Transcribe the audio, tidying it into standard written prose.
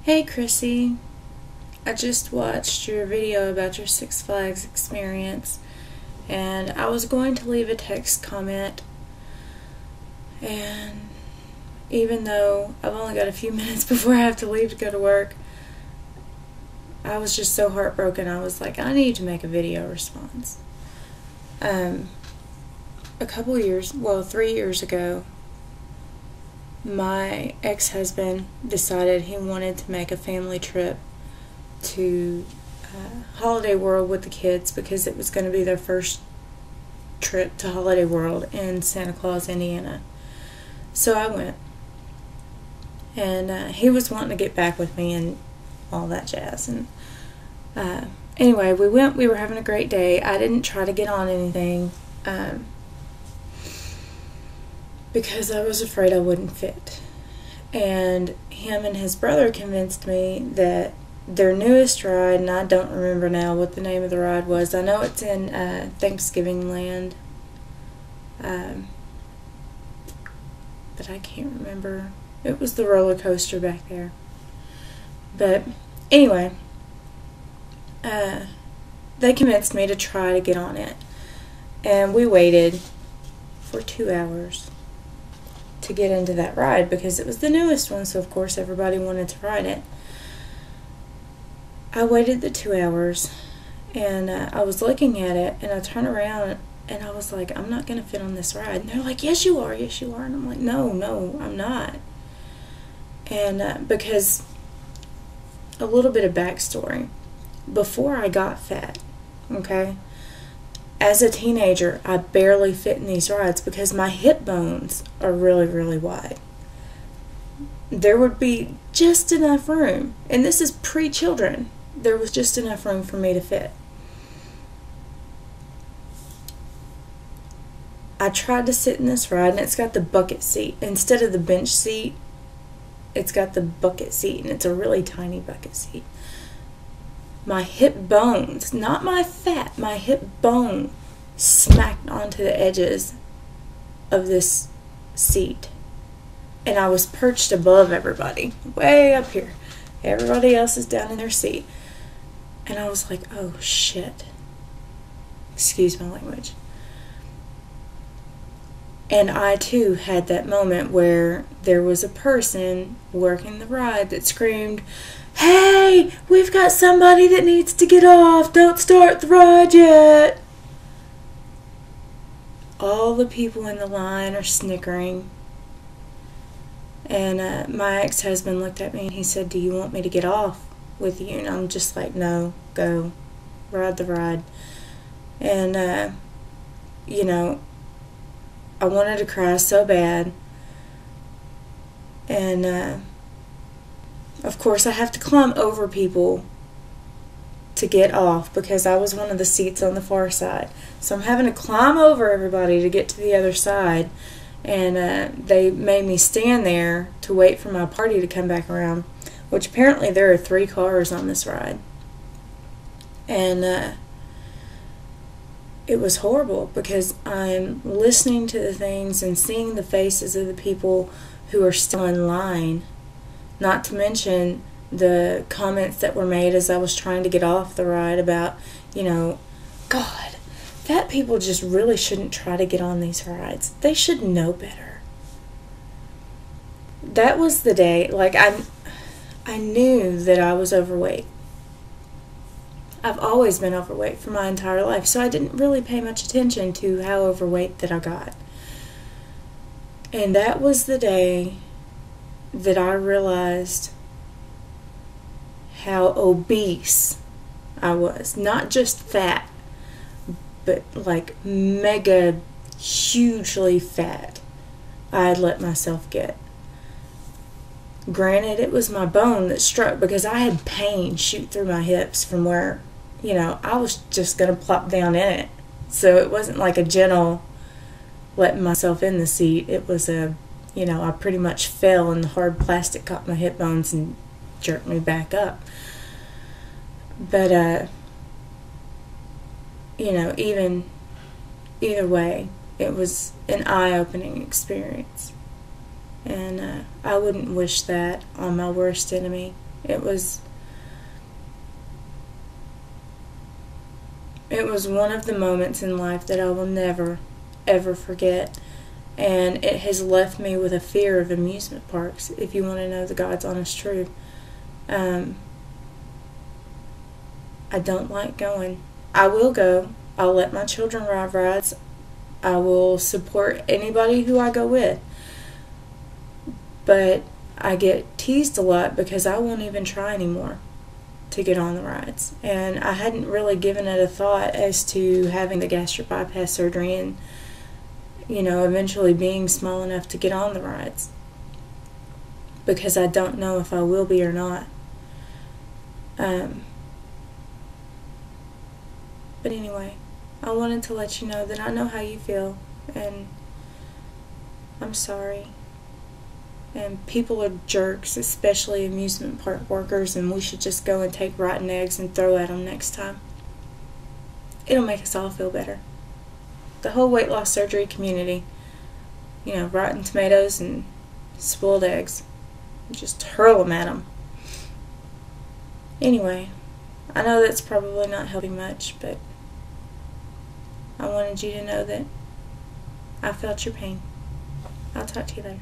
Hey Chrissy, I just watched your video about your Six Flags experience, and I was going to leave a text comment, and even though I've only got a few minutes before I have to leave to go to work, I was just so heartbroken. I was like, I need to make a video response. A couple years, 3 years ago, my ex-husband decided he wanted to make a family trip to Holiday World with the kids because it was going to be their first trip to Holiday World in Santa Claus, Indiana. So I went, and he was wanting to get back with me and all that jazz. And anyway, we went. We were having a great day. I didn't try to get on anything because I was afraid I wouldn't fit. And him and his brother convinced me that their newest ride, and I don't remember now what the name of the ride was. I know it's in Thanksgiving Land, but I can't remember. It was the roller coaster back there. But anyway, they convinced me to try to get on it. And we waited for 2 hours to get into that ride because it was the newest one, so of course everybody wanted to ride it. I waited the 2 hours, and I was looking at it, and I turned around and I was like, I'm not going to fit on this ride. And they're like, yes you are, yes you are. And I'm like, no, I'm not. And because, a little bit of backstory, before I got fat, okay, as a teenager, I barely fit in these rides because my hip bones are really, really wide. There would be just enough room, and this is pre-children. There was just enough room for me to fit. I tried to sit in this ride, and it's got the bucket seat. Instead of the bench seat, it's got the bucket seat, and it's a really tiny bucket seat. My hip bones, not my fat, my hip bone smacked onto the edges of this seat. And I was perched above everybody, way up here. Everybody else is down in their seat. And I was like, oh shit. Excuse my language. And I too had that moment where there was a person working the ride that screamed, hey, we've got somebody that needs to get off. Don't start the ride yet. All the people in the line are snickering. And my ex-husband looked at me and he said, do you want me to get off with you? And I'm just like, no, go. Ride the ride. And, you know, I wanted to cry so bad. And, of course, I have to climb over people to get off because I was one of the seats on the far side. So I'm having to climb over everybody to get to the other side. And they made me stand there to wait for my party to come back around, which apparently there are 3 cars on this ride. And it was horrible because I'm listening to the things and seeing the faces of the people who are still in line. Not to mention the comments that were made as I was trying to get off the ride about, you know, God, fat people just really shouldn't try to get on these rides. They should know better. That was the day, like, I knew that I was overweight. I've always been overweight for my entire life, so I didn't really pay much attention to how overweight that I got. And that was the day that I realized how obese I was. Not just fat, but like mega hugely fat I had let myself get. Granted, it was my bone that struck because I had pain shoot through my hips from where, you know, I was just going to plop down in it. So it wasn't like a gentle letting myself in the seat. It was a, you know, I pretty much fell and the hard plastic caught my hip bones and jerked me back up. But, you know, either way, it was an eye-opening experience. And I wouldn't wish that on my worst enemy. It was one of the moments in life that I will never, ever forget. And it has left me with a fear of amusement parks, if you want to know the God's honest truth. I don't like going. I will go. I'll let my children ride rides. I will support anybody who I go with. But I get teased a lot because I won't even try anymore to get on the rides. And I hadn't really given it a thought as to having the gastric bypass surgery and, eventually being small enough to get on the rides. Because I don't know if I will be or not. But anyway, I wanted to let you know that I know how you feel, and I'm sorry. And people are jerks, especially amusement park workers, and we should just go and take rotten eggs and throw at them next time. It'll make us all feel better. The whole weight loss surgery community, rotten tomatoes and spoiled eggs. Just hurl them at them. Anyway, I know that's probably not helping much, but I wanted you to know that I felt your pain. I'll talk to you later.